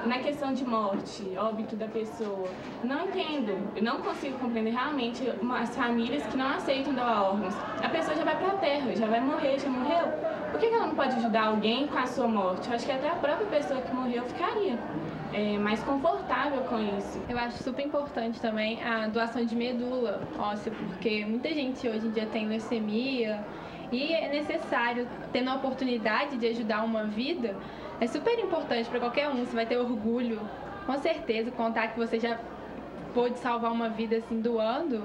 na questão de morte, óbito da pessoa, não entendo, eu não consigo compreender realmente as famílias que não aceitam doar órgãos. A pessoa já vai para a terra, já vai morrer, já morreu. Por que ela não pode ajudar alguém com a sua morte? Eu acho que até a própria pessoa que morreu ficaria mais confortável com isso. Eu acho super importante também a doação de medula óssea, porque muita gente hoje em dia tem leucemia e é necessário, tendo a oportunidade de ajudar uma vida, é super importante para qualquer um. Você vai ter orgulho, com certeza, contar que você já pôde salvar uma vida assim doando.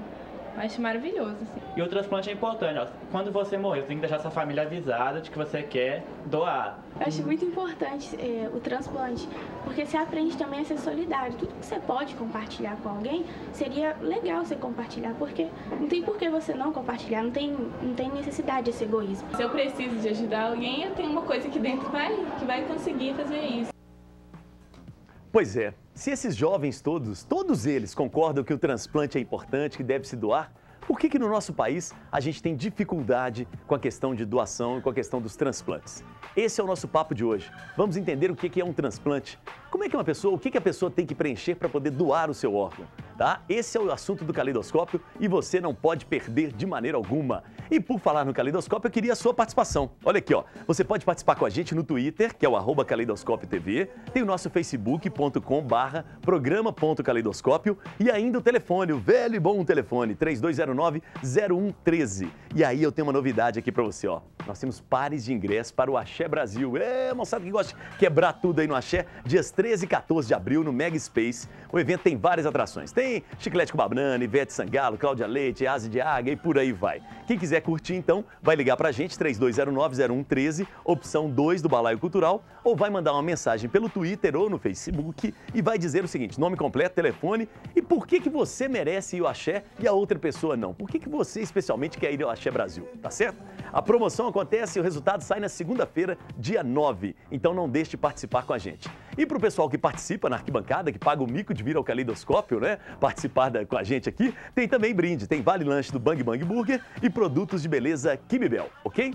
Eu acho maravilhoso, assim. E o transplante é importante, ó. Quando você morrer, você tem que deixar sua família avisada de que você quer doar. Eu acho muito importante o transplante, porque você aprende também a ser solidário. Tudo que você pode compartilhar com alguém, seria legal você compartilhar, porque não tem por que você não compartilhar, não tem necessidade desse egoísmo. Se eu preciso de ajudar alguém, eu tenho uma coisa aqui dentro que vai conseguir fazer isso. Pois é, se esses jovens todos eles concordam que o transplante é importante, que deve se doar, por que no nosso país a gente tem dificuldade com a questão de doação e com a questão dos transplantes? Esse é o nosso papo de hoje. Vamos entender o que é um transplante, como é que o que a pessoa tem que preencher para poder doar o seu órgão, tá? Esse é o assunto do Caleidoscópio e você não pode perder de maneira alguma. E por falar no Caleidoscópio, eu queria a sua participação. Olha aqui, ó, você pode participar com a gente no Twitter, que é o @caleidoscópio-tv, tem o nosso facebook.com/programa.caleidoscópio e ainda o telefone, o velho e bom telefone, 3209-0113. E aí eu tenho uma novidade aqui para você, ó. Nós temos pares de ingressos para o Axé Brasil. Moçada que gosta de quebrar tudo aí no Axé, dias 13 e 14 de abril no Mega Space. O evento tem várias atrações. Tem Chiclete com Banana, Ivete Sangalo, Cláudia Leite, Asa de Águia e por aí vai. Quem quiser curtir, então, vai ligar pra gente, 3209-0113, opção 2 do Balaio Cultural, ou vai mandar uma mensagem pelo Twitter ou no Facebook e vai dizer o seguinte, nome completo, telefone e por que você merece ir ao Axé e a outra pessoa não. Por que você especialmente quer ir ao Axé Brasil, tá certo? A promoção acontece e o resultado sai na segunda-feira, dia 9. Então não deixe de participar com a gente. E para o pessoal que participa na arquibancada, que paga o mico de vir ao Caleidoscópio, né? Participar com a gente aqui, tem também brinde. Tem vale lanche do Bang Bang Burger e produtos de beleza Kimibel, ok?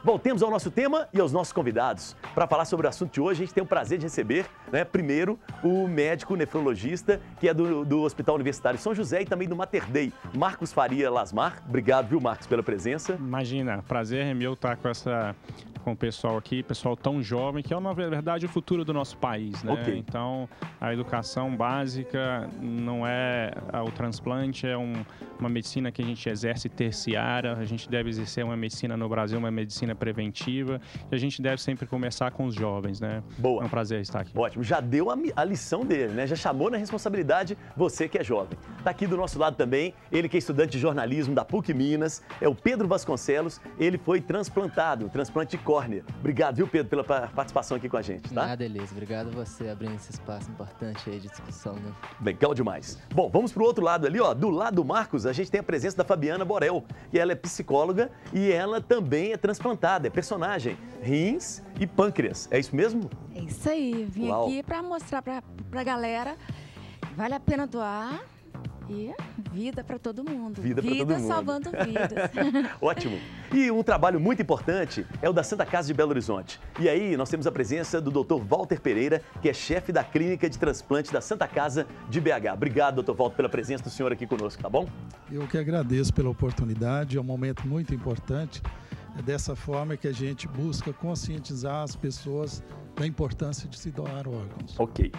Voltemos ao nosso tema e aos nossos convidados. Para falar sobre o assunto de hoje, a gente tem o prazer de receber, né, primeiro, o médico nefrologista, que é do Hospital Universitário São José e também do Mater Dei, Marcos Faria Lasmar. Obrigado, viu, Marcos, pela presença. Imagina, prazer é meu estar com o pessoal aqui, pessoal tão jovem, que é, na verdade, o futuro do nosso país, né? Okay. Então, a educação básica não é o transplante, é uma medicina que a gente exerce terciária, a gente deve exercer uma medicina no Brasil, uma medicina preventiva, e a gente deve sempre começar com os jovens, né? Boa. É um prazer estar aqui. Ótimo, já deu a lição dele, né? Já chamou na responsabilidade você que é jovem. Tá aqui do nosso lado também, ele que é estudante de jornalismo da PUC Minas, é o Pedro Vasconcelos, ele foi transplantado, transplante de córnea. Obrigado, viu, Pedro, pela participação aqui com a gente, tá? Nada, Elisa. Obrigado a você abrindo esse espaço importante aí de discussão, né? Legal demais. Bom, vamos pro outro lado ali, ó. Do lado do Marcos, a gente tem a presença da Fabiana Borel, que ela é psicóloga e ela também é transplantada, é personagem, rins e pâncreas. É isso mesmo? É isso aí. Vim Uau. aqui para mostrar pra galera que vale a pena doar. E vida para todo mundo. Vida para todo mundo. Salvando vidas. Ótimo. E um trabalho muito importante é o da Santa Casa de Belo Horizonte. E aí nós temos a presença do Dr. Walter Pereira, que é chefe da Clínica de Transplante da Santa Casa de BH. Obrigado, Dr. Walter, pela presença do senhor aqui conosco, tá bom? Eu que agradeço pela oportunidade, é um momento muito importante. É dessa forma que a gente busca conscientizar as pessoas da importância de se doar órgãos. Ok.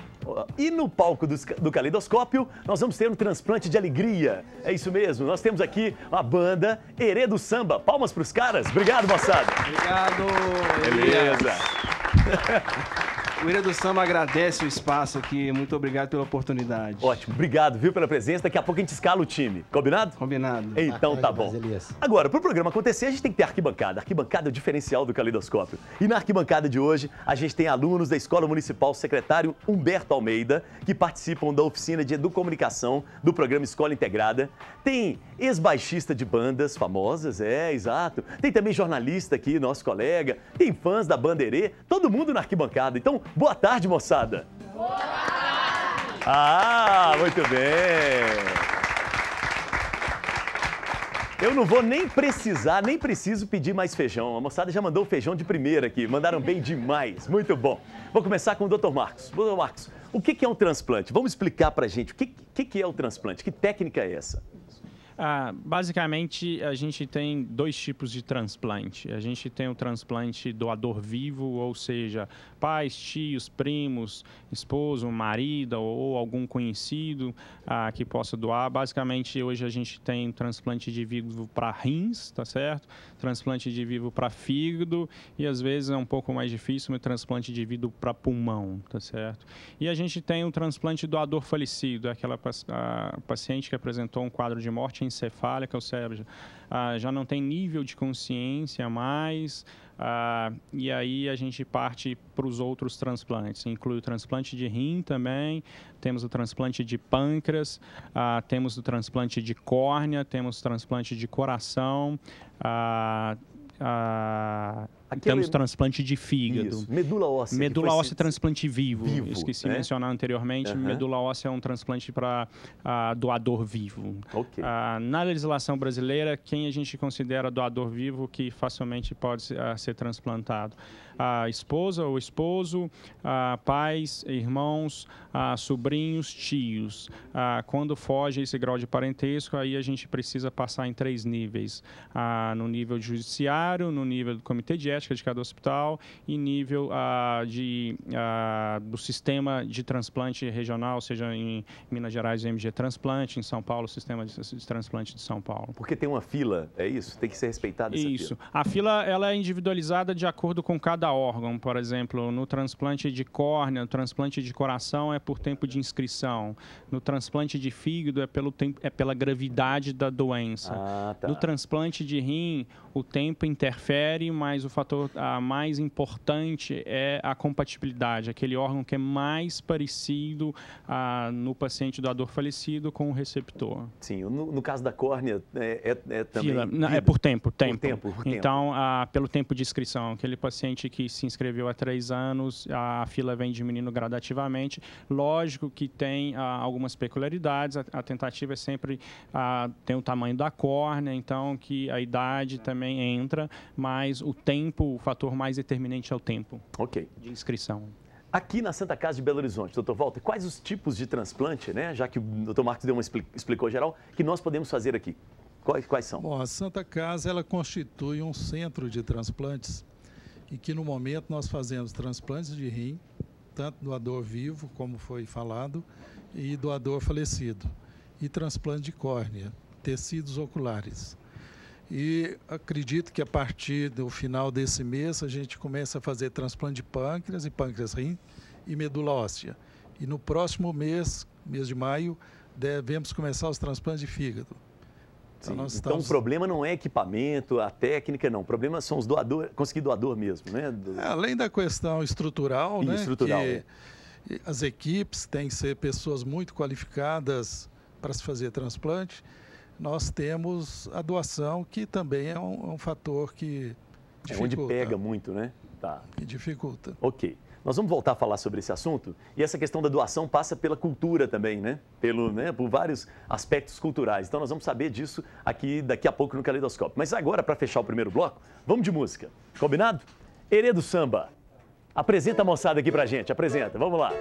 E no palco do Caleidoscópio, nós vamos ter um transplante de alegria. É isso mesmo, nós temos aqui a banda Herê do Samba. Palmas para os caras. Obrigado, moçada. Obrigado. Beleza. O Herê do Samba agradece o espaço aqui. Muito obrigado pela oportunidade. Ótimo, obrigado, viu, pela presença. Daqui a pouco a gente escala o time. Combinado? Combinado. Então tá bom. Agora, para o programa acontecer, a gente tem que ter arquibancada. Arquibancada é o diferencial do Caleidoscópio. E na arquibancada de hoje, a gente tem alunos da Escola Municipal Secretário Humberto Almeida, que participam da oficina de educomunicação do programa Escola Integrada. Tem ex-baixista de bandas famosas, exato. Tem também jornalista aqui, nosso colega. Tem fãs da banda Herê. Todo mundo na arquibancada. Então, boa tarde, moçada. Boa tarde. Muito bem. Eu não vou nem preciso pedir mais feijão. A moçada já mandou o feijão de primeira aqui. Mandaram bem demais. Muito bom. Vou começar com o Dr. Marcos. Dr. Marcos, o que é um transplante? Vamos explicar pra gente o que é o transplante? Que técnica é essa? Basicamente, a gente tem dois tipos de transplante. A gente tem o transplante doador vivo, ou seja, pais, tios, primos, esposo, marido ou algum conhecido que possa doar. Basicamente, hoje a gente tem transplante de vivo para rins, tá certo? Transplante de vivo para fígado e às vezes é um pouco mais difícil, mas transplante de vivo para pulmão, tá certo? E a gente tem o transplante doador falecido, é aquela paciente que apresentou um quadro de morte encefálica, ou seja, já não tem nível de consciência mais, e aí a gente parte para os outros transplantes. Inclui o transplante de rim também, temos o transplante de pâncreas, temos o transplante de córnea, temos o transplante de coração, temos transplante de fígado. Isso. Medula óssea. Medula óssea, transplante vivo. Esqueci de mencionar anteriormente. Medula óssea é um transplante para doador vivo. Okay. Na legislação brasileira, quem a gente considera doador vivo que facilmente pode ser transplantado? A esposa ou esposo, pais, irmãos, sobrinhos, tios. Quando foge esse grau de parentesco, aí a gente precisa passar em 3 níveis. No nível judiciário, no nível do comitê de ética de cada hospital e nível do sistema de transplante regional, seja em Minas Gerais o MG Transplante, em São Paulo o sistema de transplante de São Paulo. Porque tem uma fila, é isso? Tem que ser respeitada essa isso. fila. A fila ela é individualizada de acordo com cada órgão. Por exemplo, no transplante de córnea, no transplante de coração é por tempo de inscrição. No transplante de fígado é pela gravidade da doença. Tá. No transplante de rim, o tempo interfere, mas o fator mais importante é a compatibilidade, aquele órgão que é mais parecido no paciente doador falecido com o receptor. Sim, no caso da córnea é também... É por tempo. Por então, pelo tempo de inscrição, aquele paciente que se inscreveu há 3 anos, a fila vem diminuindo gradativamente. Lógico que tem algumas peculiaridades, a tentativa é sempre ter o tamanho da córnea, então que a idade também entra, mas o tempo, o fator mais determinante é o tempo de inscrição. Aqui na Santa Casa de Belo Horizonte, Dr. Walter, quais os tipos de transplante, né? Já que o Dr. Marcos explicou geral, que nós podemos fazer aqui? Quais são? Bom, a Santa Casa ela constitui um centro de transplantes e que no momento nós fazemos transplantes de rim, tanto doador vivo, como foi falado, e doador falecido, e transplante de córnea, tecidos oculares. E acredito que a partir do final desse mês a gente começa a fazer transplante de pâncreas e pâncreas-rim e medula óssea. E no próximo mês de maio, devemos começar os transplantes de fígado. Então o problema não é equipamento, a técnica, não. O problema são os doadores, conseguir doador mesmo, né? Além da questão estrutural, né? Que as equipes têm que ser pessoas muito qualificadas para se fazer transplante. Nós temos a doação, que também é um fator que dificulta. Onde pega muito, né? Que dificulta. Ok. Nós vamos voltar a falar sobre esse assunto. E essa questão da doação passa pela cultura também, né? Por vários aspectos culturais. Então nós vamos saber disso aqui daqui a pouco no Caleidoscópio. Mas agora, para fechar o primeiro bloco, vamos de música. Combinado? Herê do Samba. Apresenta a moçada aqui pra gente. Apresenta. Vamos lá.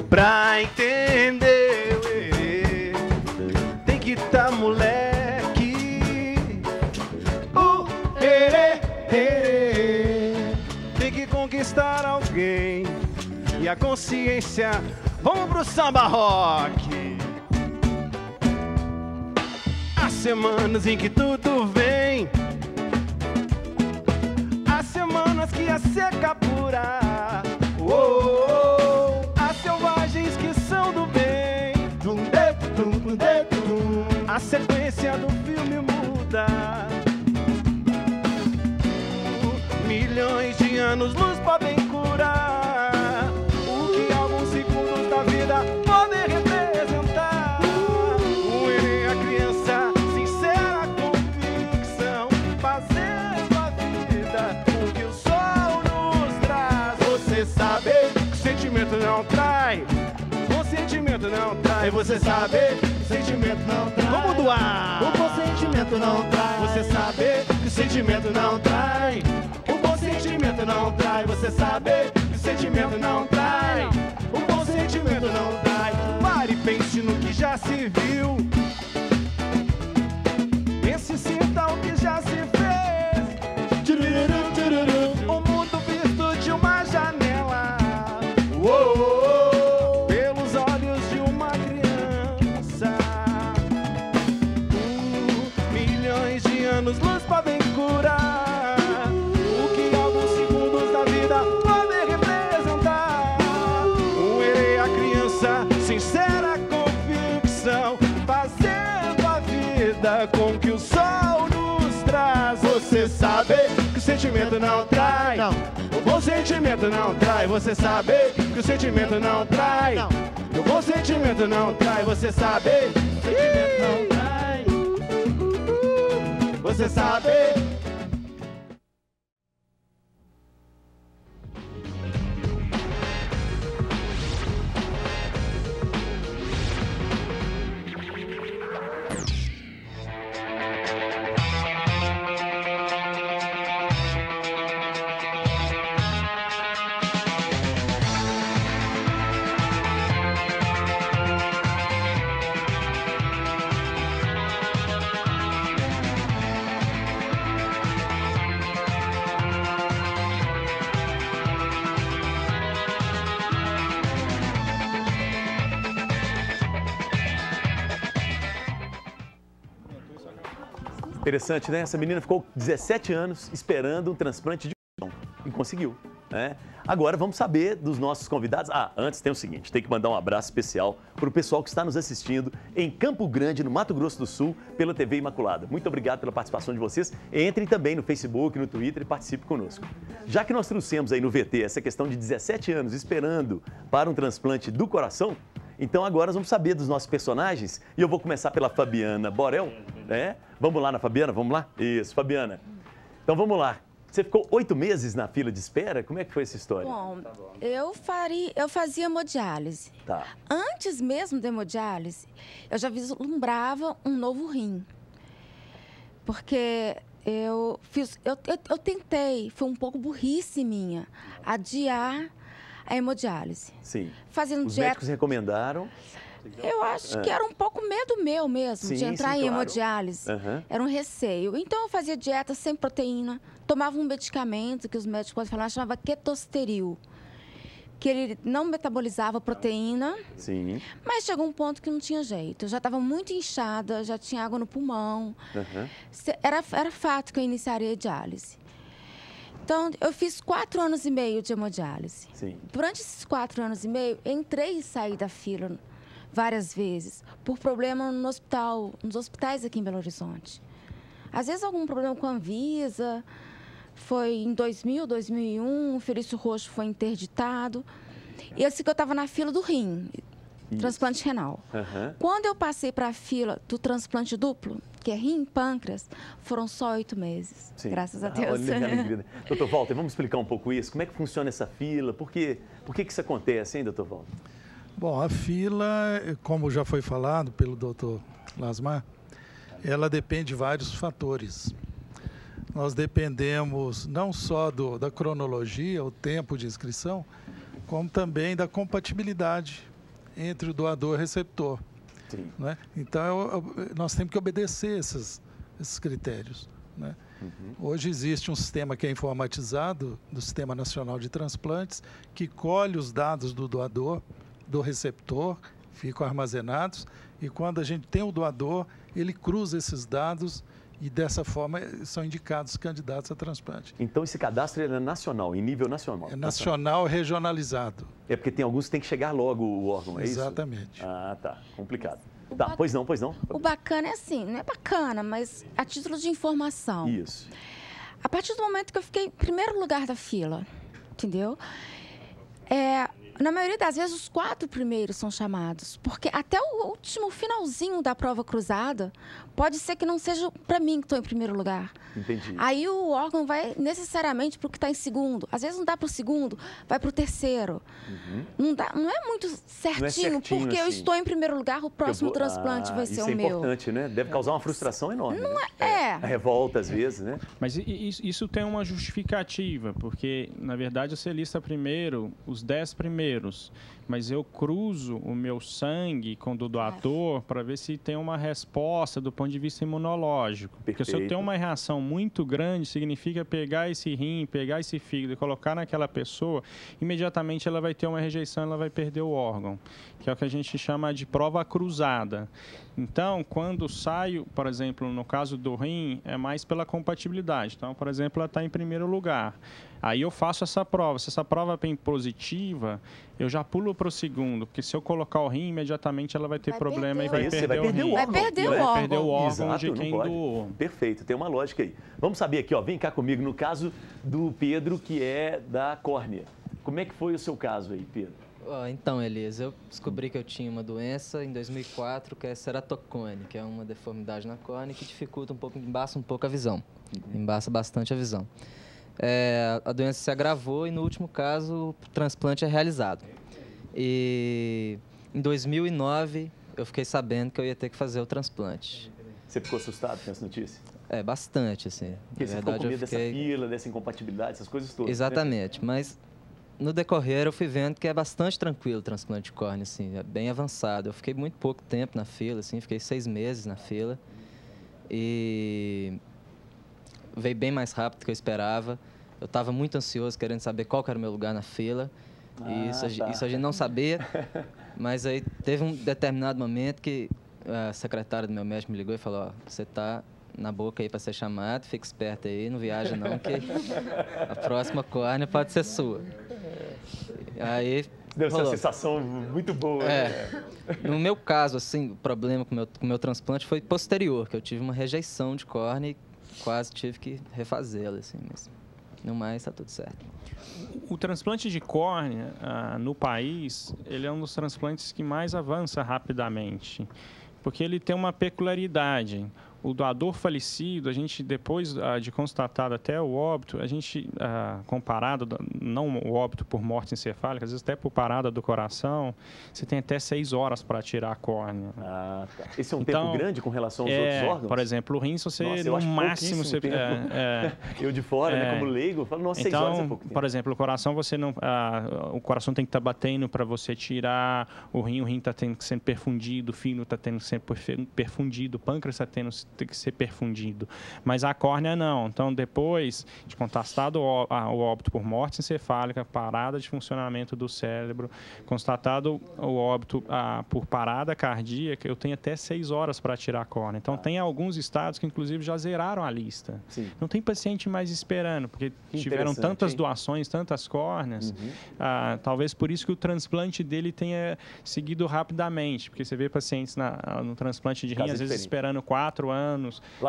Pra entender o herê, tem que tá moleque. O herê, tem que conquistar alguém. E a consciência, vamos pro samba rock. Há semanas em que tudo vem, há semanas que a seca pura. Há selvagens que são do bem. A sequência do filme muda. Milhões de anos-luz podem curar o que alguns segundos da vida podem representar. O herê, a criança sincera convicção, fazendo a vida o que o sol nos traz. Você sabe que o sentimento não traz trai. Consentimento não trai. Você sabe, o sentimento não trai. Vamos doar. O consentimento não trai. Você sabe que o sentimento não trai. O consentimento não trai. Você sabe que o sentimento não trai. O consentimento não trai. Pare e pense no que já se viu. Pense e sinta o que já se fez. O mundo visto de uma janela. Pelos olhos de uma criança. Milhões de anos-luz podem curar o que alguns segundos da vida podem representar. Errei a criança, sincera convicção, fazendo a vida com que o sol nos traz. Você sabe que o sentimento não trai. Não. O bom sentimento não trai. Você sabe que o sentimento não trai. Não. O bom sentimento não trai. Você sabe que o sentimento não trai. Você sabe. Interessante, né? Essa menina ficou 17 anos esperando um transplante de coração e conseguiu, né? Agora vamos saber dos nossos convidados. Antes tem o seguinte, tem que mandar um abraço especial para o pessoal que está nos assistindo em Campo Grande, no Mato Grosso do Sul, pela TV Imaculada. Muito obrigado pela participação de vocês. Entrem também no Facebook, no Twitter e participem conosco. Já que nós trouxemos aí no VT essa questão de 17 anos esperando para um transplante do coração, então agora nós vamos saber dos nossos personagens e eu vou começar pela Fabiana Borel, né? Vamos lá na Fabiana, vamos lá? Isso, Fabiana. Então vamos lá. Você ficou 8 meses na fila de espera? Como é que foi essa história? Bom, eu fazia hemodiálise. Tá. Antes mesmo da hemodiálise, eu já vislumbrava um novo rim. Porque eu tentei, foi um pouco burrice minha, adiar a hemodiálise. Sim. Fazendo Os dieta. médicos recomendaram? Eu acho que era um pouco medo meu mesmo de entrar em hemodiálise. Era um receio. Então eu fazia dieta sem proteína, tomava um medicamento que os médicos podem falar, chamava ketosteril, que ele não metabolizava proteína. Sim. Mas chegou um ponto que não tinha jeito. Eu já estava muito inchada, já tinha água no pulmão. Era fato que eu iniciaria a diálise. Então, eu fiz 4 anos e meio de hemodiálise. Sim. Durante esses 4 anos e meio, entrei e saí da fila várias vezes, por problema no hospital, nos hospitais aqui em Belo Horizonte. Às vezes, algum problema com a Anvisa. Foi em 2000, 2001, o Felício Roxo foi interditado. E assim que eu estava na fila do rim, transplante renal. Quando eu passei para a fila do transplante duplo, que é rim e pâncreas, foram só 8 meses. Sim. Graças a Deus. Olha, doutor Walter, vamos explicar um pouco isso? Como é que funciona essa fila? Por que isso acontece, hein, doutor Walter? Bom, a fila, como já foi falado pelo doutor Lasmar, ela depende de vários fatores. Nós dependemos não só da cronologia, o tempo de inscrição, como também da compatibilidade entre o doador e o receptor. Sim. Né? Então, nós temos que obedecer esses critérios. Né? Hoje existe um sistema que é informatizado, do Sistema Nacional de Transplantes, que colhe os dados do doador, do receptor, ficam armazenados, e quando a gente tem o doador, ele cruza esses dados e, dessa forma, são indicados candidatos a transplante. Então, esse cadastro é nacional, em nível nacional? É nacional, regionalizado. É porque tem alguns que tem que chegar logo o órgão, é isso? Exatamente. Ah, tá. Complicado. Tá, pois não. O bacana é assim, não é bacana, mas a título de informação. Isso. A partir do momento que eu fiquei em primeiro lugar da fila, entendeu? Na maioria das vezes, os 4 primeiros são chamados, porque até o último finalzinho da prova cruzada, pode ser que não seja para mim que estou em primeiro lugar. Entendi. Aí o órgão vai necessariamente para o que está em segundo. Às vezes não dá para o segundo, vai para o terceiro. Não é muito certinho, porque eu estou em primeiro lugar, o próximo transplante vai ser o meu. Isso é importante, né? Deve causar uma frustração enorme. Não né? é. A revolta, às vezes, né? Mas isso tem uma justificativa, porque, na verdade, você lista primeiro os 10 primeiros, mas eu cruzo o meu sangue com o do doador para ver se tem uma resposta do ponto de vista imunológico. Porque se eu tenho uma reação muito grande, significa pegar esse rim, pegar esse fígado e colocar naquela pessoa, imediatamente ela vai ter uma rejeição, ela vai perder o órgão, que é o que a gente chama de prova cruzada. Então, quando saio, por exemplo, no caso do rim, é mais pela compatibilidade. Então, por exemplo, ela está em primeiro lugar. Aí eu faço essa prova. Se essa prova é bem positiva, eu já pulo para o segundo, porque se eu colocar o rim, imediatamente ela vai ter problema e vai perder o rim. Vai perder o órgão. Vai perder o órgão Exato, de quem doou. Perfeito, tem uma lógica aí. Vamos saber aqui, ó, vem cá comigo, no caso do Pedro, que é da córnea. Como é que foi o seu caso aí, Pedro? Então, Elias, eu descobri que eu tinha uma doença em 2004, que é ceratocone, que é uma deformidade na córnea que dificulta embaça um pouco a visão. Embaça bastante a visão. A doença se agravou e, no último caso, o transplante é realizado. E em 2009, eu fiquei sabendo que eu ia ter que fazer o transplante. Você ficou assustado com essa notícia? Bastante, assim. Porque você ficou com medo dessa fila, dessa incompatibilidade, essas coisas todas. Exatamente, né? Mas no decorrer eu fui vendo que é bastante tranquilo o transplante de córnea, assim, é bem avançado. Eu fiquei muito pouco tempo na fila, assim, fiquei 6 meses na fila e veio bem mais rápido do que eu esperava. Eu estava muito ansioso, querendo saber qual que era o meu lugar na fila. E isso a gente não sabia, mas aí teve um determinado momento que a secretária do meu médico me ligou e falou: ó, você está na boca aí para ser chamado, fica esperto aí, não viaja não, que a próxima córnea pode ser sua. Aí deve ser uma sensação muito boa. Né? No meu caso, assim, o problema com o meu transplante foi posterior, que eu tive uma rejeição de córnea e quase tive que refazê-la, assim, mas no mais está tudo certo. O transplante de córnea no país, ele é um dos transplantes que mais avança rapidamente, porque ele tem uma peculiaridade. O doador falecido, a gente, depois de constatado até o óbito, a gente, comparado, não o óbito por morte encefálica, às vezes até por parada do coração, você tem até 6 horas para tirar a córnea. Tá. Esse é um tempo grande com relação aos outros órgãos? Por exemplo, o rim, se você, nossa, no máximo... Você, eu de fora, né, como leigo, falo, nossa, 6 horas é pouco tempo. Por exemplo, o coração, você não, o coração tem que estar batendo para você tirar, o rim está tendo que ser perfundido, o fígado está tendo que ser perfundido, o pâncreas está tendo tem que ser perfundido, mas a córnea não. Então, depois de constatado o óbito por morte encefálica, parada de funcionamento do cérebro, constatado o óbito por parada cardíaca, eu tenho até 6 horas para tirar a córnea. Então, tem alguns estados que, inclusive, já zeraram a lista. Sim. Não tem paciente mais esperando, porque tiveram tantas doações, tantas córneas. Talvez por isso que o transplante dele tenha seguido rapidamente, porque você vê pacientes no transplante de rim, às vezes esperando 4 anos,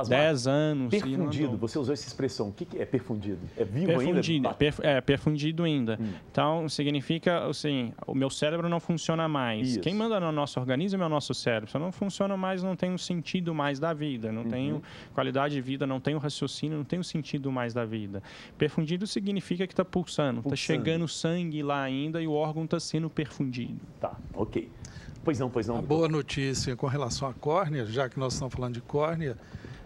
10 anos. Perfundido, você usou essa expressão. O que é perfundido? É vivo perfundido, ainda? Perfundido ainda. Então, significa, assim, o meu cérebro não funciona mais. Isso. Quem manda no nosso organismo é o nosso cérebro. Se não funciona mais, não tem um sentido mais da vida. Não tenho qualidade de vida, não tenho raciocínio, não tenho sentido mais da vida. Perfundido significa que está pulsando. Está chegando sangue lá ainda e o órgão está sendo perfundido. Tá, ok. Pois não. A boa notícia com relação à córnea, já que nós estamos falando de córnea,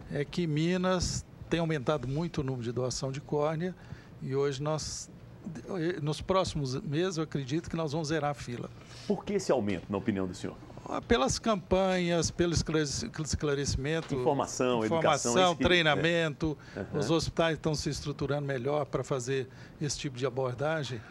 é que Minas tem aumentado muito o número de doação de córnea e hoje nos próximos meses, eu acredito que nós vamos zerar a fila. Por que esse aumento, na opinião do senhor? Pelas campanhas, pelo esclarecimento, informação, educação, treinamento, os hospitais estão se estruturando melhor para fazer esse tipo de abordagem.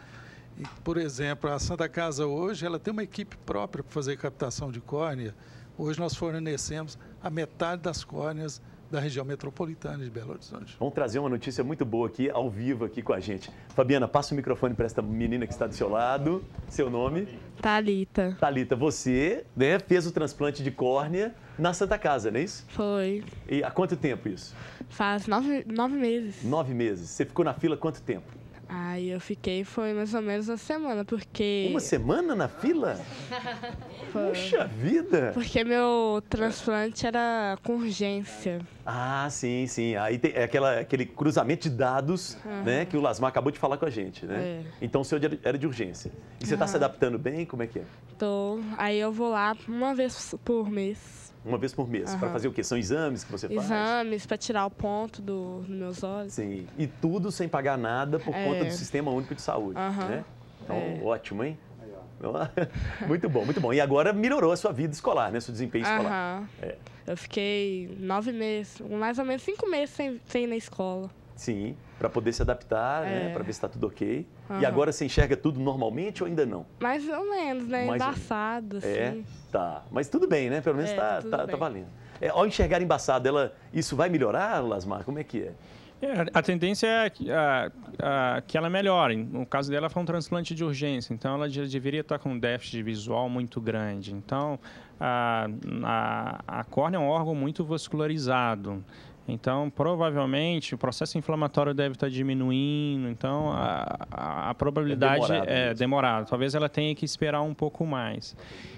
E, por exemplo, a Santa Casa hoje, ela tem uma equipe própria para fazer captação de córnea. Hoje nós fornecemos a metade das córneas da região metropolitana de Belo Horizonte. Vamos trazer uma notícia muito boa aqui, ao vivo aqui com a gente. Fabiana, passa o microfone para esta menina que está do seu lado. Seu nome? Thalita. Thalita, você, né, fez o transplante de córnea na Santa Casa, não é isso? Foi. E há quanto tempo isso? Faz 9 meses. 9 meses. Você ficou na fila há quanto tempo? Aí eu fiquei, foi mais ou menos uma semana, porque... Uma semana na fila? Puxa vida! Porque meu transplante era com urgência. Ah, sim, sim. Aí tem aquele cruzamento de dados, né, que o Lasmar acabou de falar com a gente, né? Então o seu era de urgência. E você está se adaptando bem? Como é que é? Tô. Aí eu vou lá uma vez por mês. Uma vez por mês. Para fazer o quê? São exames que você faz? Exames, para tirar o ponto dos meus olhos. Sim. E tudo sem pagar nada por conta do Sistema Único de Saúde, né? Então, ótimo, hein? Muito bom, muito bom. E agora melhorou a sua vida escolar, né? Seu desempenho escolar. Eu fiquei 9 meses, mais ou menos 5 meses sem ir na escola. Sim, para poder se adaptar, né? Para ver se está tudo ok. E agora você enxerga tudo normalmente ou ainda não? Mais ou menos, né? Embaçado, assim. Tá. Mas tudo bem, né? Pelo menos tá valendo. Ao enxergar embaçado, isso vai melhorar, Lasmar? Como é que é? A tendência é que ela melhore. No caso dela, foi um transplante de urgência, então ela já deveria estar com um déficit visual muito grande. Então, a córnea é um órgão muito vascularizado. Então, provavelmente, o processo inflamatório deve estar diminuindo. Então, a probabilidade é demorada. Talvez ela tenha que esperar um pouco mais.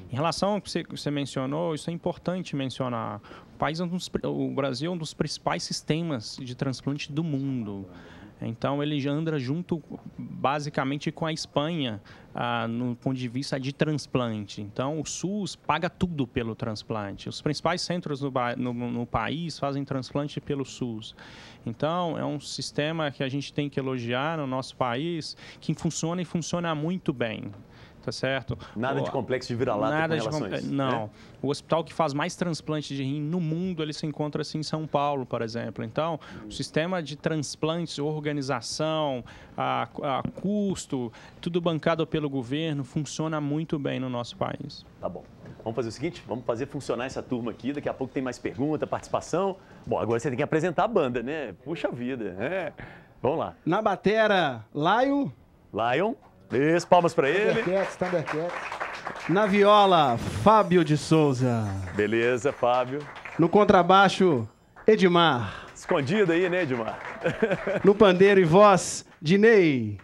Em relação ao que você mencionou, isso é importante mencionar. O Brasil é um dos principais sistemas de transplante do mundo. Então, ele já anda junto, basicamente, com a Espanha, no ponto de vista de transplante. Então, o SUS paga tudo pelo transplante. Os principais centros no país fazem transplante pelo SUS. Então, é um sistema que a gente tem que elogiar no nosso país, que funciona e funciona muito bem. Tá certo? Nada de complexo de vira-lata com relação a isso, não. O hospital que faz mais transplante de rim no mundo, ele se encontra assim em São Paulo, por exemplo. Então, o sistema de transplantes, organização, custo, tudo bancado pelo governo, funciona muito bem no nosso país. Tá bom. Vamos fazer o seguinte, vamos fazer funcionar essa turma aqui, daqui a pouco tem mais pergunta, participação. Bom, agora você tem que apresentar a banda, né? Puxa vida, Vamos lá. Na batera, Lion. Isso, palmas para ele. Thundercats. Na viola, Fábio de Souza. Beleza, Fábio. No contrabaixo, Edmar. Escondido aí, né, Edmar? No pandeiro e voz, Dinei.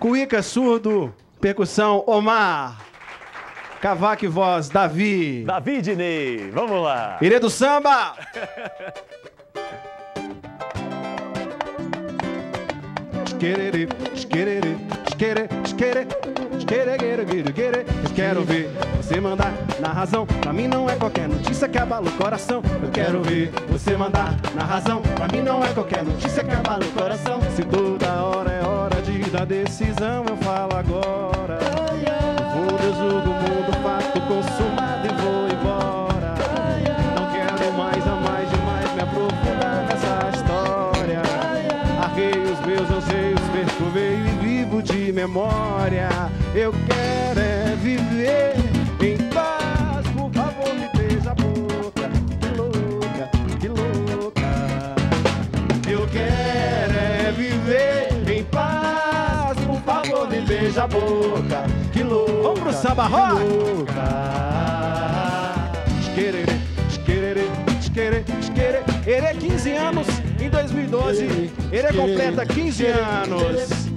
Cuíca surdo, percussão, Omar. Cavaco e voz, Davi. Davi e Dinei, vamos lá. Irê do samba. Quero ver você mandar na razão. Pra mim não é qualquer notícia que abala o coração. Eu quero ver você mandar na razão. Pra mim não é qualquer notícia que abala o coração. Se toda hora é hora de dar decisão, eu falo agora. No fundo eu julgo o mundo, fato consumado e vou embora. Não quero mais demais me aprofundar nessa história. Arrei os meus anseios, percorrei e vivo de memória. Eu quero é viver em paz, por favor me beija a boca. Que louca, que louca. Eu quero é viver em paz, por favor me beija a boca. Que louca, vamos pro samba rock. Ele 15 anos em 2012. Ele completa 15 anos.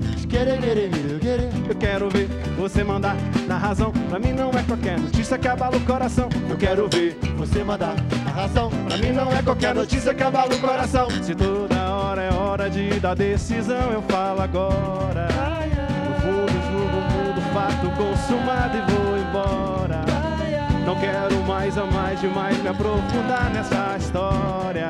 Eu quero ver você mandar na razão. Pra mim não é qualquer notícia que abala o coração. Eu quero ver você mandar na razão. Pra mim não é qualquer notícia que abala o coração. Se toda hora é hora de dar decisão, eu falo agora. No fundo julgo o mundo, fato consumado e vou embora. Não quero mais demais me aprofundar nessa história.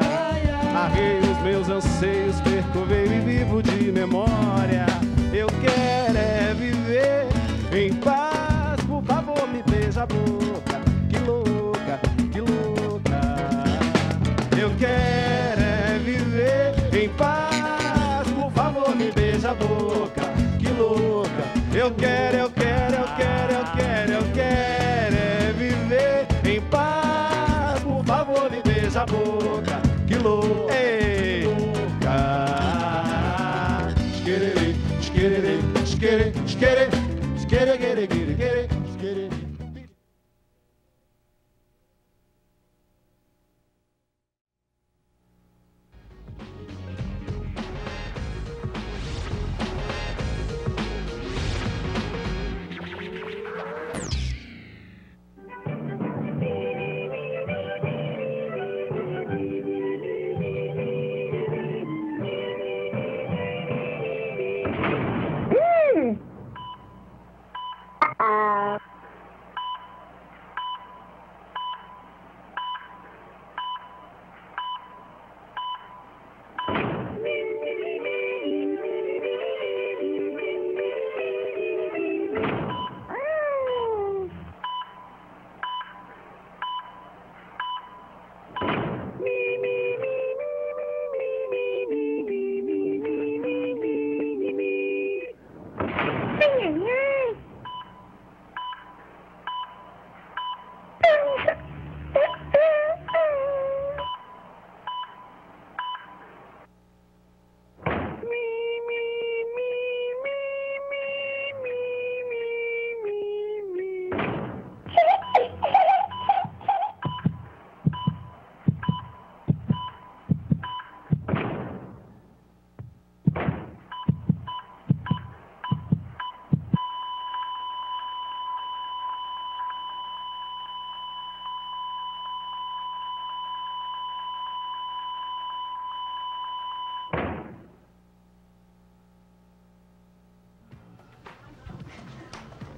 Arrei os meus anseios, percorri e vivo de memória. Eu quero é viver em paz, por favor me beija a boca. Que louca, que louca. Eu quero é viver em paz, por favor me beija a boca. Que louca. Eu quero é viver em paz, por favor me beija a boca. Que louca.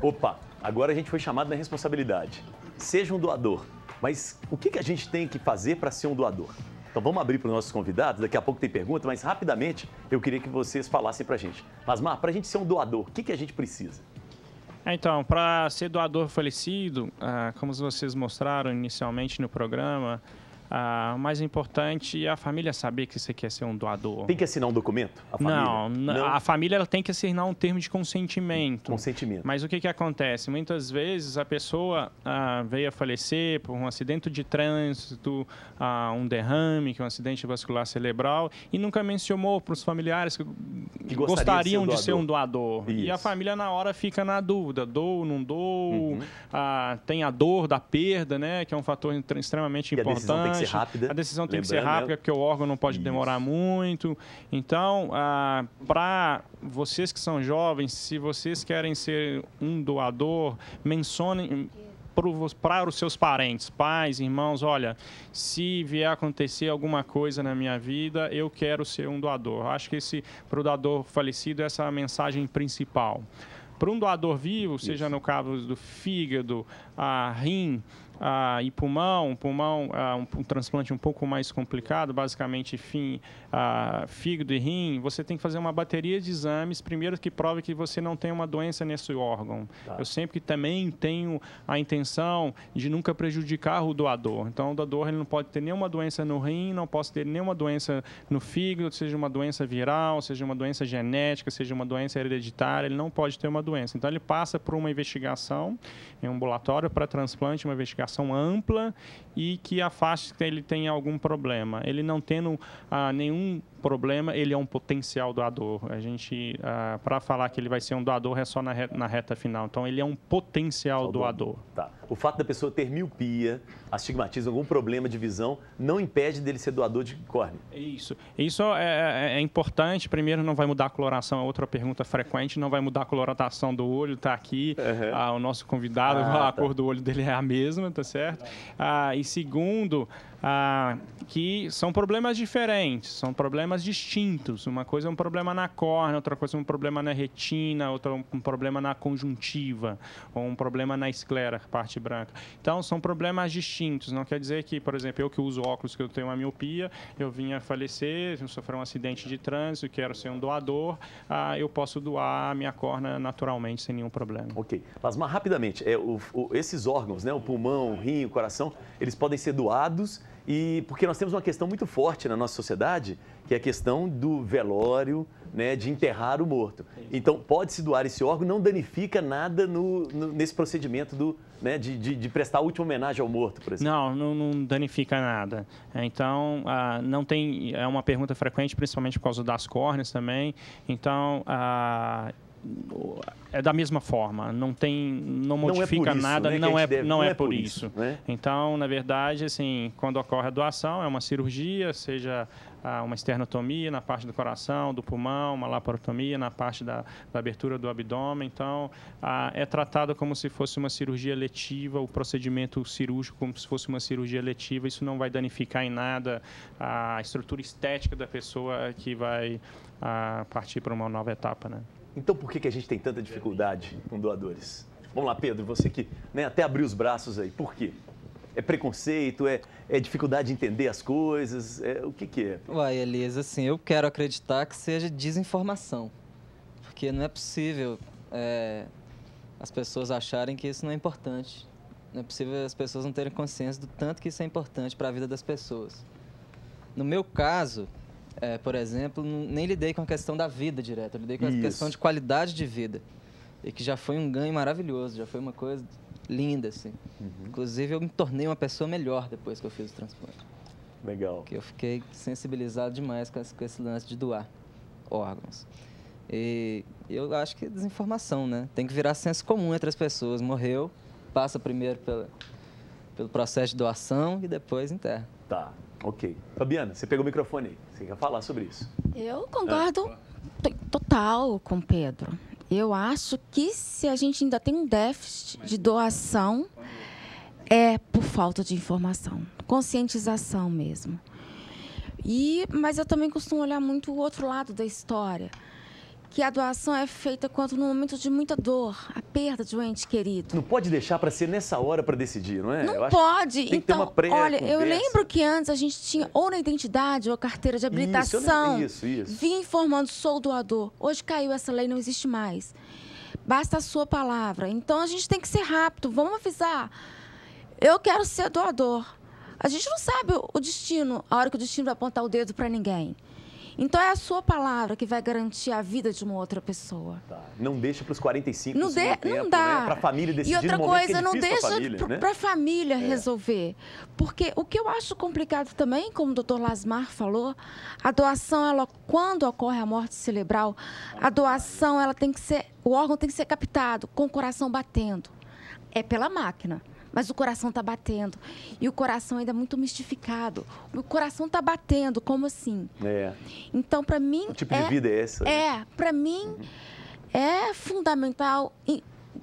Opa, agora a gente foi chamado na responsabilidade. Seja um doador. Mas o que a gente tem que fazer para ser um doador? Então vamos abrir para os nossos convidados, daqui a pouco tem pergunta, mas rapidamente eu queria que vocês falassem para a gente. Lasmar, para a gente ser um doador, o que a gente precisa? Então, para ser doador falecido, como vocês mostraram inicialmente no programa, o mais importante é a família saber que você quer ser um doador. Tem que assinar um documento? A família? Não. A família ela tem que assinar um termo de consentimento. Consentimento. Mas o que acontece? Muitas vezes a pessoa veio a falecer por um acidente de trânsito, um derrame, que é um acidente vascular cerebral, e nunca mencionou para os familiares que gostariam de ser um doador. Isso. E a família na hora fica na dúvida, dou, não dou, tem a dor da perda, né, que é um fator extremamente importante. Rápida. A decisão tem que ser rápida, porque o órgão não pode demorar muito. Então, para vocês que são jovens, se vocês querem ser um doador, mencionem para os seus parentes, pais, irmãos, olha, se vier acontecer alguma coisa na minha vida, eu quero ser um doador. Acho que para o doador falecido, essa é a mensagem principal. Para um doador vivo, seja no caso do fígado, rim, e pulmão, um transplante um pouco mais complicado, basicamente fígado e rim, você tem que fazer uma bateria de exames, primeiro que prove que você não tem uma doença nesse órgão. Eu sempre também tenho a intenção de nunca prejudicar o doador. Então, o doador ele não pode ter nenhuma doença no rim, não pode ter nenhuma doença no fígado, seja uma doença viral, seja uma doença genética, seja uma doença hereditária, ele não pode ter uma doença. Então, ele passa por uma investigação em um ambulatório para transplante, uma investigação ampla e que afaste que ele tenha algum problema. Ele não tendo nenhum problema, ele é um potencial doador. A gente, para falar que ele vai ser um doador, é só na reta final. Então, ele é um potencial doador. Tá. O fato da pessoa ter miopia, astigmatismo, algum problema de visão, não impede dele ser doador de córnea. Isso é importante. Primeiro, não vai mudar a coloração. É outra pergunta frequente. Não vai mudar a coloração do olho. Está aqui o nosso convidado. A cor do olho dele é a mesma, tá certo? E segundo, que são problemas diferentes, são problemas distintos. Uma coisa é um problema na córnea, outra coisa é um problema na retina, outra um problema na conjuntiva, ou um problema na esclera, parte branca. Então, são problemas distintos. Não quer dizer que, por exemplo, eu que uso óculos, que eu tenho uma miopia, eu vim a falecer, eu sofri um acidente de trânsito, quero ser um doador, eu posso doar a minha córnea naturalmente, sem nenhum problema. Ok. Lasmar, rapidamente, esses órgãos, né, o pulmão, o rim, o coração, eles podem ser doados porque nós temos uma questão muito forte na nossa sociedade, que é a questão do velório, né, de enterrar o morto. Então, pode-se doar esse órgão, não danifica nada nesse procedimento de prestar a última homenagem ao morto, por exemplo. Não danifica nada. Então, não tem, é uma pergunta frequente, principalmente por causa das córneas também. Então, é da mesma forma, não modifica nada, não é por isso. Né? Então, na verdade, assim, quando ocorre a doação, é uma cirurgia, seja uma esternotomia na parte do coração, do pulmão, uma laparotomia na parte da abertura do abdômen. Então, é tratado como se fosse uma cirurgia letiva, o procedimento cirúrgico como se fosse uma cirurgia letiva. Isso não vai danificar em nada a estrutura estética da pessoa que vai partir para uma nova etapa, né? Então, por que a gente tem tanta dificuldade com doadores? Vamos lá, Pedro, você que até abriu os braços aí. Por quê? É preconceito? É dificuldade de entender as coisas? O que é? Uai, Elias, assim, eu quero acreditar que seja desinformação. Porque não é possível as pessoas acharem que isso não é importante. Não é possível as pessoas não terem consciência do tanto que isso é importante para a vida das pessoas. No meu caso, por exemplo, nem lidei com a questão da vida direta, eu lidei com a questão de qualidade de vida. E que já foi um ganho maravilhoso, já foi uma coisa linda, assim. Inclusive, eu me tornei uma pessoa melhor depois que eu fiz o transplante. Legal. Porque eu fiquei sensibilizado demais com esse lance de doar órgãos. E eu acho que é desinformação, né? Tem que virar senso comum entre as pessoas. Morreu, passa primeiro pelo processo de doação e depois enterra. Tá. Ok. Fabiana, você pegou o microfone aí. Você quer falar sobre isso? Eu concordo total com o Pedro. Eu acho que se a gente ainda tem um déficit de doação, é por falta de informação, conscientização mesmo. Mas eu também costumo olhar muito o outro lado da história, que a doação é feita quando no momento de muita dor, a perda de um ente querido. Não pode deixar para ser nessa hora para decidir, não é? Não pode. Tem que ter uma Então, olha, eu pré-conversa. lembro que antes a gente tinha ou na identidade ou a carteira de habilitação. Isso. Vinha informando, sou doador. Hoje caiu essa lei, não existe mais. Basta a sua palavra. Então, a gente tem que ser rápido. Vamos avisar. Eu quero ser doador. A gente não sabe o destino, a hora que o destino vai apontar o dedo para ninguém. Então, é a sua palavra que vai garantir a vida de uma outra pessoa. Tá. Não deixa para os 45 Não, tempo, não dá. Né? Para a família decidir. E outra no momento que coisa, é não difícil pra deixa família, para a família resolver. Porque o que eu acho complicado também, como o doutor Lasmar falou, a doação, quando ocorre a morte cerebral, a doação, o órgão tem que ser captado com o coração batendo. É pela máquina. Mas o coração está batendo. E o coração ainda é muito mistificado. O coração está batendo, como assim? Então, para mim... Que tipo de vida é essa? Para mim, é fundamental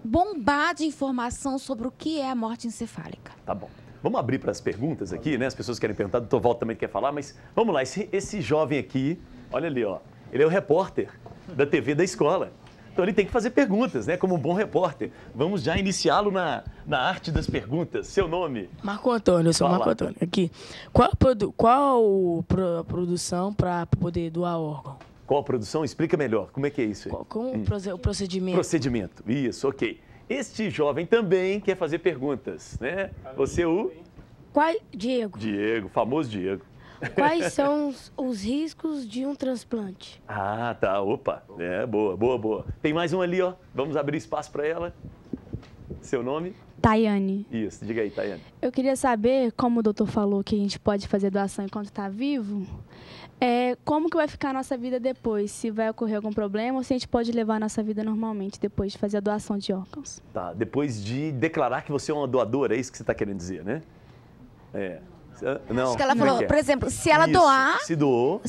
bombar de informação sobre o que é a morte encefálica. Tá bom. Vamos abrir para as perguntas aqui, né? As pessoas querem perguntar, o doutor Walter também quer falar, mas vamos lá. Esse jovem aqui, olha ali, ó. Ele é o repórter da TV da escola. Então, ele tem que fazer perguntas, né? Como um bom repórter. Vamos já iniciá-lo na arte das perguntas. Seu nome? Marco Antônio, eu sou Marco Antônio. Aqui. Qual a produção para poder doar órgão? Qual a produção? Explica melhor. Como é que é isso aí? Como o procedimento? Procedimento. Isso, ok. Este jovem também quer fazer perguntas, né? Você Diego. Diego, famoso Diego. Quais são os riscos de um transplante? Ah, tá. Opa. Boa. Tem mais um ali, ó. Vamos abrir espaço para ela. Seu nome? Tayane. Isso. Diga aí, Tayane. Eu queria saber, como o doutor falou que a gente pode fazer doação enquanto está vivo, como que vai ficar a nossa vida depois? Se vai ocorrer algum problema ou se a gente pode levar a nossa vida normalmente depois de fazer a doação de órgãos? Tá. Depois de declarar que você é uma doadora, é isso que você está querendo dizer, né? Não. Acho que ela falou, por exemplo, se ela doar... Se doou...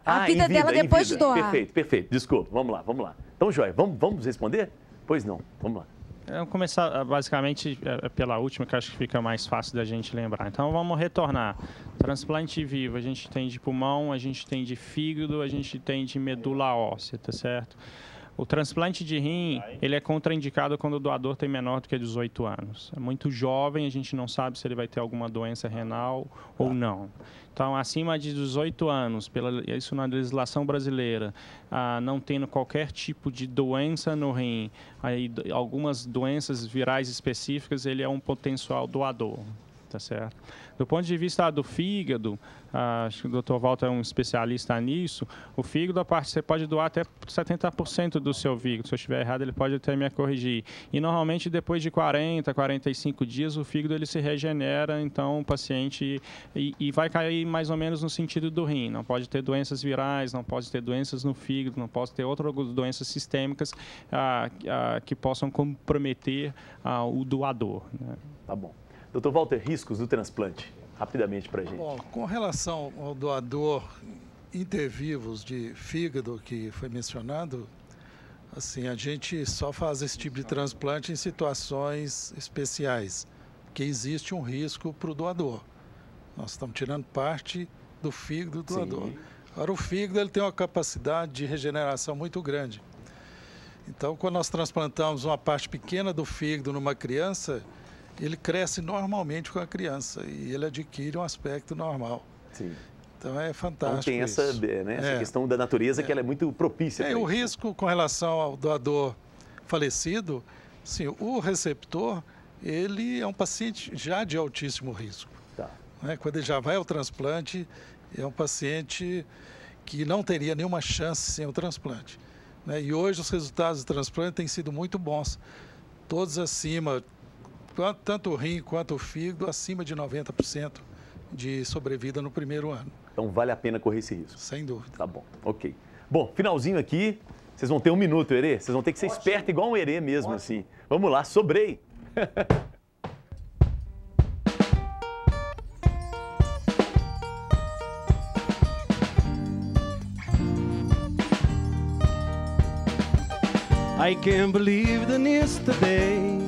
A vida dela depois de doar. Perfeito. Desculpa. Vamos lá. Então, Joia, vamos responder? Pois não. Vamos lá. Vamos começar, basicamente, pela última, que acho que fica mais fácil da gente lembrar. Então, vamos retornar. Transplante vivo, a gente tem de pulmão, a gente tem de fígado, a gente tem de medula óssea, tá certo? O transplante de rim, ele é contraindicado quando o doador tem menor do que 18 anos. É muito jovem, a gente não sabe se ele vai ter alguma doença renal ou não. Então, acima de 18 anos, isso na legislação brasileira, não tendo qualquer tipo de doença no rim, algumas doenças virais específicas, ele é um potencial doador. Tá certo? Do ponto de vista do fígado, acho que o Dr. Walter é um especialista nisso, o fígado, você pode doar até 70% do seu fígado. Se eu estiver errado, ele pode até me corrigir. E normalmente depois de 40, 45 dias, o fígado ele se regenera, então o paciente e vai cair mais ou menos no sentido do rim. Não pode ter doenças virais, não pode ter doenças no fígado, não pode ter outras doenças sistêmicas que possam comprometer o doador, né? Tá bom. Doutor Walter, riscos do transplante, rapidamente para a gente. Bom, com relação ao doador intervivos de fígado que foi mencionado, assim, a gente só faz esse tipo de transplante em situações especiais, porque existe um risco para o doador. Nós estamos tirando parte do fígado do doador. Agora, o fígado ele tem uma capacidade de regeneração muito grande. Então, quando nós transplantamos uma parte pequena do fígado numa criança, ele cresce normalmente com a criança e ele adquire um aspecto normal. Sim. Então é fantástico. Então tem essa questão da natureza que ela é muito propícia. O risco com relação ao doador falecido, sim, o receptor, ele é um paciente já de altíssimo risco. Tá. Quando ele já vai ao transplante, é um paciente que não teria nenhuma chance sem o transplante. E hoje os resultados do transplante têm sido muito bons, todos acima, tanto o rim quanto o fígado, acima de 90% de sobrevida no primeiro ano. Então vale a pena correr esse risco? Sem dúvida. Tá bom, ok. Bom, finalzinho aqui, vocês vão ter 1 minuto, Herê. Vocês vão ter que ser esperto igual um Herê mesmo, assim. Vamos lá, sobrei. I can't believe the news today.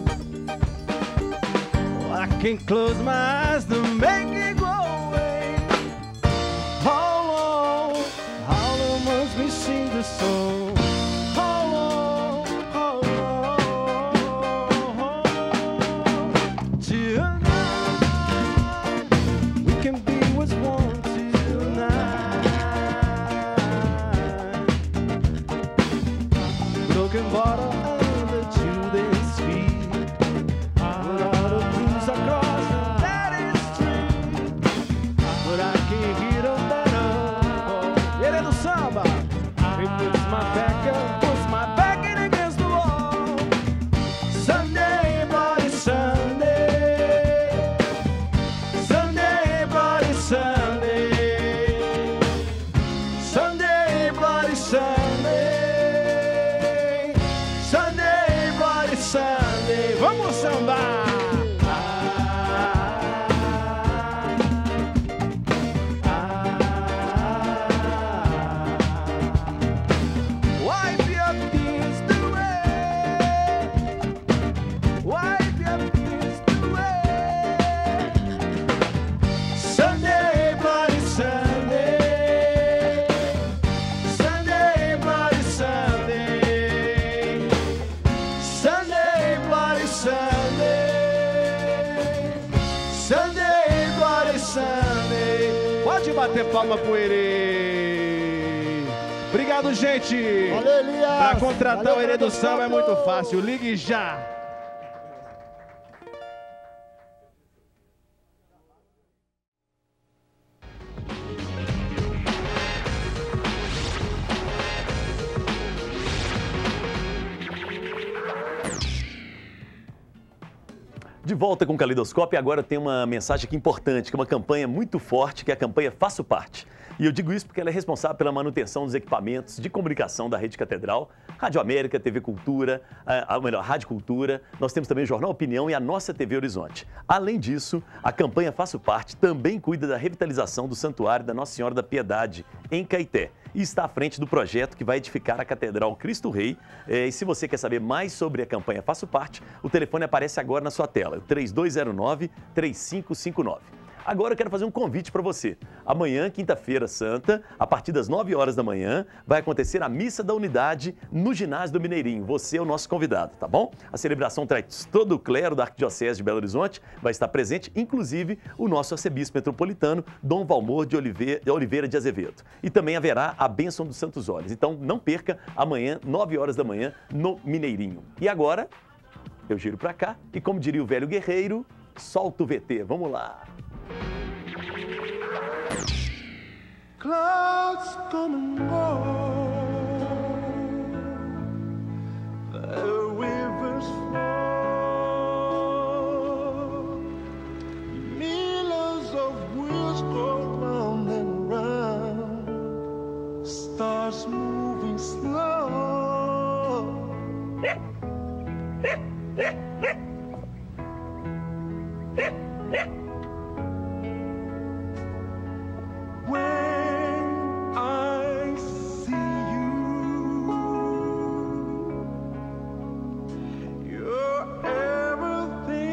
I can't close my eyes to make it go away. How long must we sing the song? like he don't know. Ele é do samba. He puts my back against the wall. Sunday, bloody Sunday. Sunday, bloody Sunday. Sunday, bloody Sunday. Sunday, bloody Sunday. Vamos sambar. Bater palma pro Herê. Obrigado, gente. Valeu, Elias. Para contratar Valeu, o Herê do produção. Samba é muito fácil. Ligue já. De volta com o Caleidoscópio, e agora tem uma mensagem aqui importante, que é uma campanha muito forte, que é a campanha Faço Parte. E eu digo isso porque ela é responsável pela manutenção dos equipamentos de comunicação da Rede Catedral, Rádio América, TV Cultura, Rádio Cultura, nós temos também o Jornal Opinião e a nossa TV Horizonte. Além disso, a campanha Faço Parte também cuida da revitalização do Santuário da Nossa Senhora da Piedade, em Caeté, e está à frente do projeto que vai edificar a Catedral Cristo Rei. E se você quer saber mais sobre a campanha Faço Parte, o telefone aparece agora na sua tela, 3209-3559. Agora eu quero fazer um convite para você. Amanhã, quinta-feira santa, a partir das 9 horas da manhã, vai acontecer a Missa da Unidade no Ginásio do Mineirinho. Você é o nosso convidado, tá bom? A celebração traz todo o clero da Arquidiocese de Belo Horizonte, vai estar presente, inclusive o nosso arcebispo metropolitano, Dom Valmor de Oliveira de Azevedo. E também haverá a bênção dos Santos Olhos. Então não perca, amanhã, 9 horas da manhã, no Mineirinho. E agora, eu giro para cá e, como diria o velho guerreiro, solta o VT. Vamos lá! Clouds come and go, the rivers flow, millions of wheels go round and round, stars moving slow. When I see you, you're everything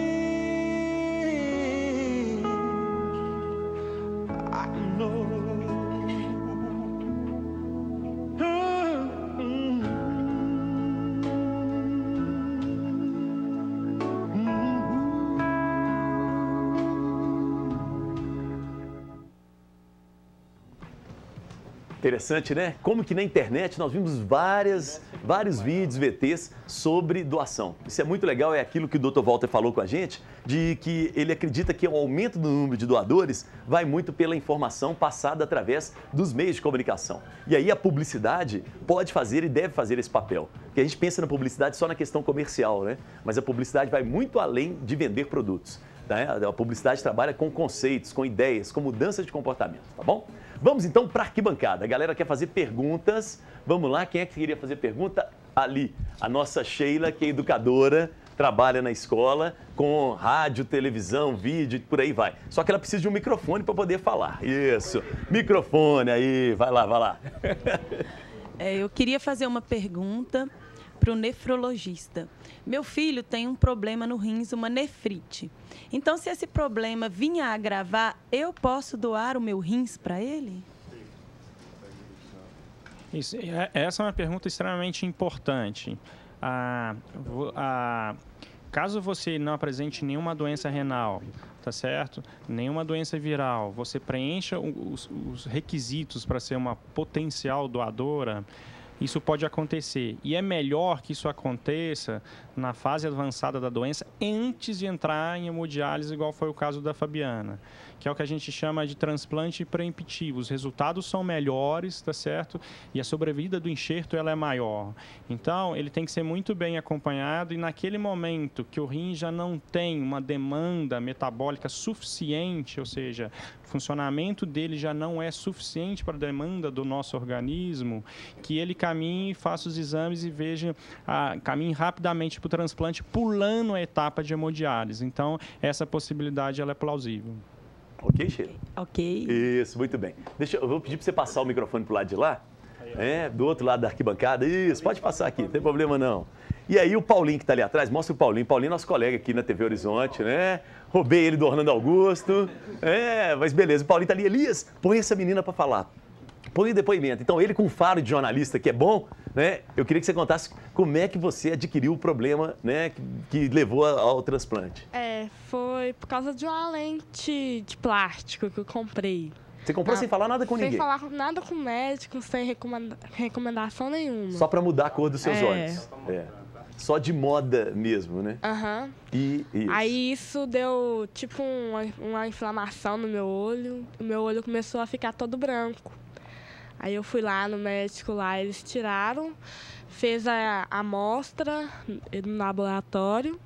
I know. Interessante, né? Como que na internet nós vimos vários vídeos, VTs sobre doação. Isso é muito legal, é aquilo que o Dr. Walter falou com a gente, de que ele acredita que o aumento do número de doadores vai muito pela informação passada através dos meios de comunicação. E aí a publicidade pode fazer e deve fazer esse papel. Porque a gente pensa na publicidade só na questão comercial, né? Mas a publicidade vai muito além de vender produtos. Né? A publicidade trabalha com conceitos, com ideias, com mudança de comportamento, tá bom? Vamos então para a arquibancada. A galera quer fazer perguntas. Vamos lá, quem é que queria fazer pergunta? Ali, a nossa Sheila, que é educadora, trabalha na escola com rádio, televisão, vídeo e por aí vai. Só que ela precisa de um microfone para poder falar. Isso, microfone aí, vai lá, vai lá. Eu queria fazer uma pergunta para o nefrologista. Meu filho tem um problema no rins, uma nefrite. Então, se esse problema vinha a agravar, eu posso doar o meu rins para ele? Isso, essa é uma pergunta extremamente importante. Caso você não apresente nenhuma doença renal, tá certo? Nenhuma doença viral, você preencha os requisitos para ser uma potencial doadora, isso pode acontecer. E é melhor que isso aconteça na fase avançada da doença antes de entrar em hemodiálise, igual foi o caso da Fabiana. que é o que a gente chama de transplante preemptivo. Os resultados são melhores, tá certo? E a sobrevida do enxerto ela é maior. Então, ele tem que ser muito bem acompanhado e naquele momento que o rim já não tem uma demanda metabólica suficiente, ou seja, o funcionamento dele já não é suficiente para a demanda do nosso organismo, que ele caminhe, faça os exames e veja, caminhe rapidamente para o transplante, pulando a etapa de hemodiálise. Então, essa possibilidade ela é plausível. Ok, Sheila? Ok. Isso, muito bem. Eu vou pedir para você passar o microfone para o lado de lá. Do outro lado da arquibancada. Isso, pode passar aqui, não tem problema não. E aí o Paulinho que está ali atrás, mostra o Paulinho. Paulinho é nosso colega aqui na TV Horizonte, né? Roubei ele do Orlando Augusto. Mas beleza, o Paulinho está ali. Elias, põe essa menina para falar. Põe o depoimento. Então, ele com um faro de jornalista que é bom, né? Eu queria que você contasse como é que você adquiriu o problema, né? Que levou ao transplante. Foi por causa de uma lente de plástico que eu comprei. Você comprou sem falar nada com ninguém? Sem falar nada com médico, sem recomendação nenhuma. Só para mudar a cor dos seus olhos. Só de moda mesmo, né? Aham. E isso. Aí isso deu tipo uma inflamação no meu olho. O meu olho começou a ficar todo branco. Aí eu fui lá no médico, lá eles tiraram, fez a amostra no laboratório.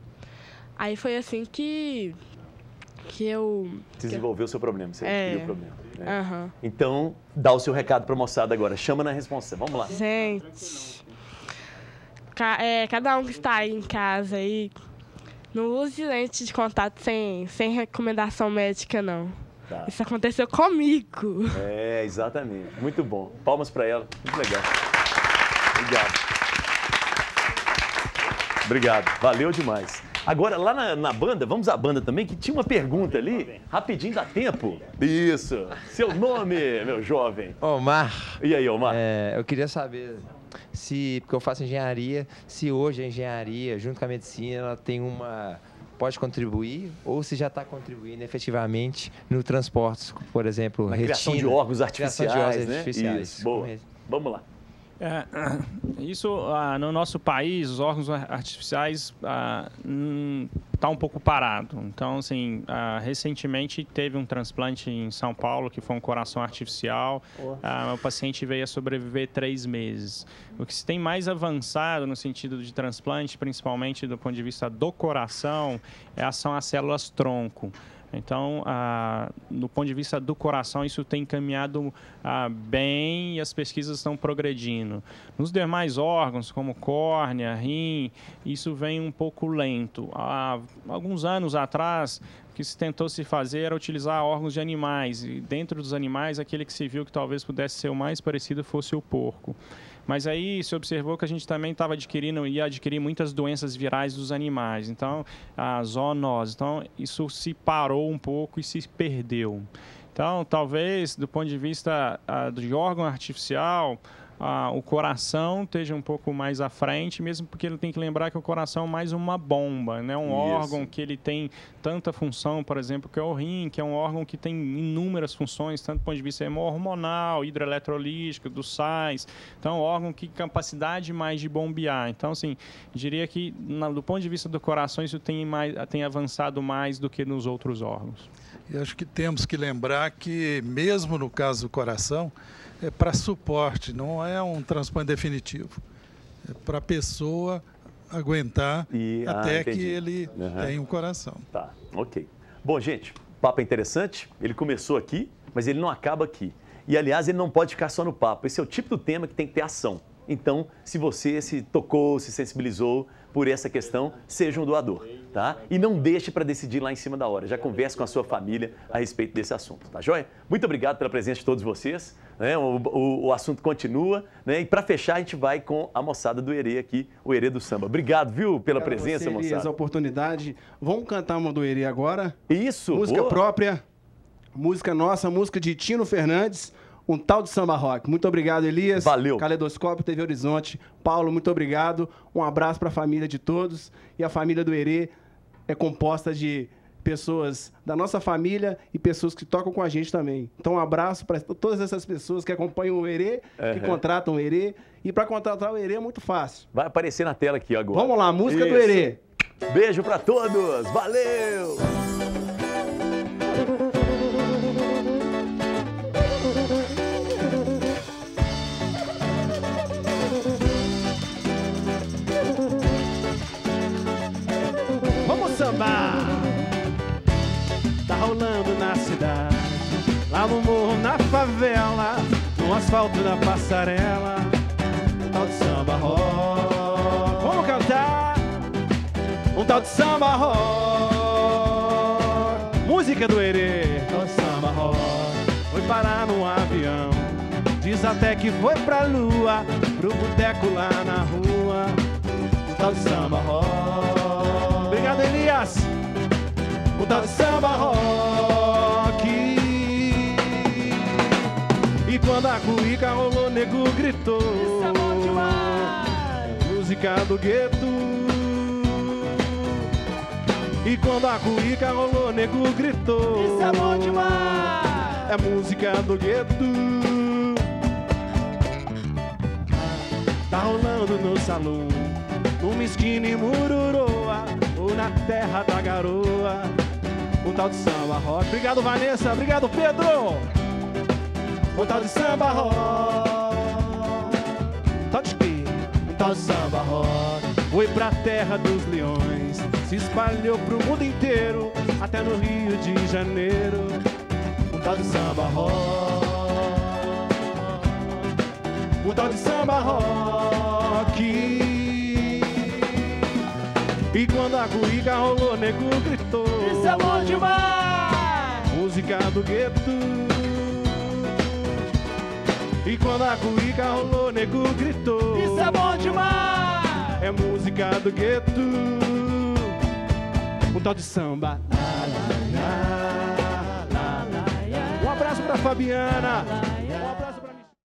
Aí foi assim que eu... Desenvolveu o seu problema, você adquiriu o problema. Né? Uhum. Então, dá o seu recado para a moçada agora. Chama na responsa. Vamos lá. Gente, cada um que está aí em casa aí, não use lente de contato sem recomendação médica, não. Tá. Isso aconteceu comigo. Exatamente. Muito bom. Palmas para ela. Muito legal. Obrigado. Valeu demais. Agora, lá na banda, vamos à banda também, que tinha uma pergunta ali. Rapidinho, dá tempo? Isso. Seu nome, meu jovem? Omar. E aí, Omar? Eu queria saber porque eu faço engenharia, se hoje a engenharia, junto com a medicina, ela tem pode contribuir ou se já está contribuindo efetivamente no transporte, por exemplo, na criação de órgãos artificiais, né? Isso, boa. Vamos lá. No nosso país, os órgãos artificiais está um pouco parado. Então, assim, recentemente teve um transplante em São Paulo, que foi um coração artificial. O paciente veio a sobreviver 3 meses. O que se tem mais avançado no sentido de transplante, principalmente do ponto de vista do coração, são as células tronco. Então, do ponto de vista do coração, isso tem caminhado bem e as pesquisas estão progredindo. Nos demais órgãos, como córnea, rim, isso vem um pouco lento. Há alguns anos atrás, o que se tentou se fazer era utilizar órgãos de animais. E dentro dos animais, aquele que se viu que talvez pudesse ser o mais parecido fosse o porco. Mas aí se observou que a gente também ia adquirir muitas doenças virais dos animais, então a zoonose. Então isso se parou um pouco e se perdeu. Então talvez do ponto de vista de órgão artificial, o coração esteja um pouco mais à frente, mesmo porque ele tem que lembrar que o coração é mais uma bomba, né? Órgão que ele tem tanta função, por exemplo, que é o rim, que é um órgão que tem inúmeras funções, tanto do ponto de vista hormonal, hidroeletrolítico, dos sais. Então, órgão que tem capacidade mais de bombear. Então, assim, diria que do ponto de vista do coração, isso tem avançado mais do que nos outros órgãos. E acho que temos que lembrar que, mesmo no caso do coração, é para suporte, não é um transplante definitivo. É para a pessoa aguentar até que ele tenha um coração. Tá, ok. Bom, gente, o papo é interessante. Ele começou aqui, mas ele não acaba aqui. E, aliás, ele não pode ficar só no papo. Esse é o tipo do tema que tem que ter ação. Então, se você se tocou, se sensibilizou por essa questão, seja um doador, tá? E não deixe para decidir lá em cima da hora. Já converse com a sua família a respeito desse assunto, tá joia? Muito obrigado pela presença de todos vocês. Né? O assunto continua, né? E para fechar, a gente vai com a moçada do Herê aqui, o Herê do Samba. Obrigado, viu, pela presença, moçada. A oportunidade. Vamos cantar uma do Herê agora? Isso. Música própria, música nossa, música de Tino Fernandes. Um tal de samba rock. Muito obrigado, Elias. Valeu. Caleidoscópio, TV Horizonte. Paulo, muito obrigado. Um abraço para a família de todos. E a família do Herê é composta de pessoas da nossa família e pessoas que tocam com a gente também. Então, um abraço para todas essas pessoas que acompanham o Herê, que contratam o Herê. E para contratar o Herê é muito fácil. Vai aparecer na tela aqui agora. Vamos lá, música do Herê. Beijo para todos. Valeu! vela no asfalto da passarela. Um tal de samba rock. Vamos cantar. Um tal de samba rock. Música do Herê. Um tal de samba rock. Foi parar num avião. Diz até que foi pra lua, pro boteco lá na rua. Um tal de samba rock. Obrigado, Elias. Um tal de samba rock. E quando a cuíca rolou, nego gritou. Isso é bom demais. Música do gueto. E quando a cuíca rolou, nego gritou. Isso é bom demais. É música do gueto. Tá rolando no salão, numa esquina em Mururoa, ou na terra da garoa, um tal de samba rock. Obrigado, Vanessa. Obrigado, Pedro. Um tal de samba rock. Tal de quê? Um tal de samba rock. Foi pra terra dos leões, se espalhou pro mundo inteiro, até no Rio de Janeiro. Um tal de samba rock. Um tal de samba rock. E quando a cuíca rolou, nego gritou. Isso é bom demais. Música do gueto. E quando a cuíca rolou, nego gritou. Isso é bom demais. É música do gueto. Um tal de samba. Um abraço pra Fabiana.